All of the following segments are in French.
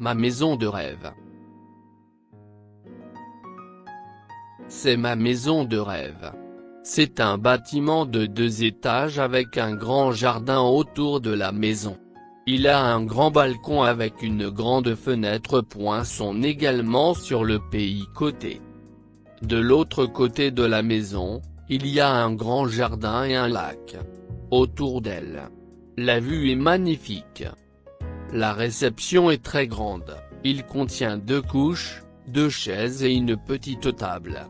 Ma maison de rêve. C'est ma maison de rêve. C'est un bâtiment de 2 étages avec un grand jardin autour de la maison. Il a un grand balcon avec une grande fenêtre poinçon également sur le pays côté. De l'autre côté de la maison, il y a un grand jardin et un lac. Autour d'elle, la vue est magnifique. La réception est très grande, il contient 2 couches, 2 chaises et une petite table.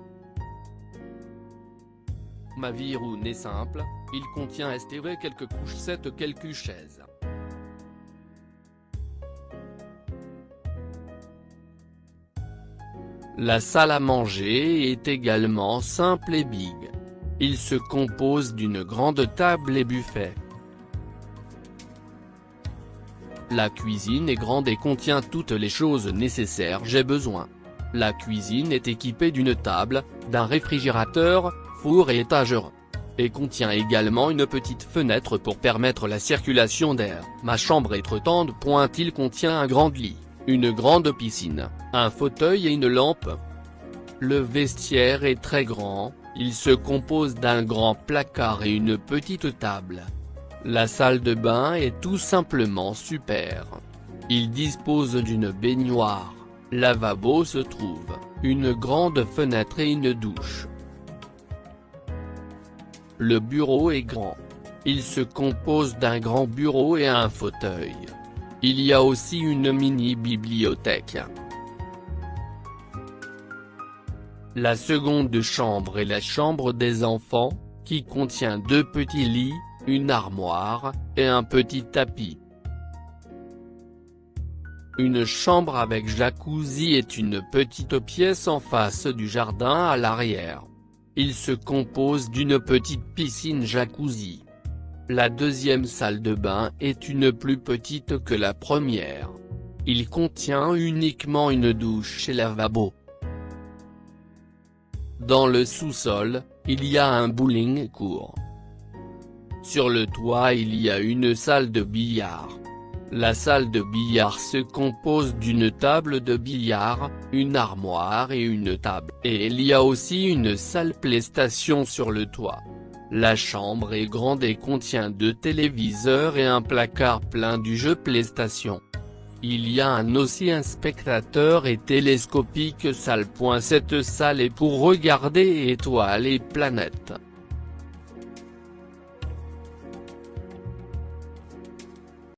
Ma vie room est simple, il contient STV quelques couches 7 quelques chaises. La salle à manger est également simple et big. Il se compose d'une grande table et buffet. La cuisine est grande et contient toutes les choses nécessaires j'ai besoin. La cuisine est équipée d'une table, d'un réfrigérateur, four et étagère. Et contient également une petite fenêtre pour permettre la circulation d'air. Ma chambre est grande. Il contient un grand lit, une grande piscine, un fauteuil et une lampe. Le vestiaire est très grand, il se compose d'un grand placard et une petite table. La salle de bain est tout simplement super. Il dispose d'une baignoire, lavabo se trouve, une grande fenêtre et une douche. Le bureau est grand. Il se compose d'un grand bureau et un fauteuil. Il y a aussi une mini-bibliothèque. La seconde chambre est la chambre des enfants, qui contient 2 petits lits, une armoire, et un petit tapis. Une chambre avec jacuzzi est une petite pièce en face du jardin à l'arrière. Il se compose d'une petite piscine jacuzzi. La deuxième salle de bain est une plus petite que la première. Il contient uniquement une douche et lavabo. Dans le sous-sol, il y a un bowling court. Sur le toit il y a une salle de billard. La salle de billard se compose d'une table de billard, une armoire et une table. Et il y a aussi une salle PlayStation sur le toit. La chambre est grande et contient 2 téléviseurs et un placard plein du jeu PlayStation. Il y a aussi un spectateur et télescopique salle. Cette salle est pour regarder étoiles et planètes.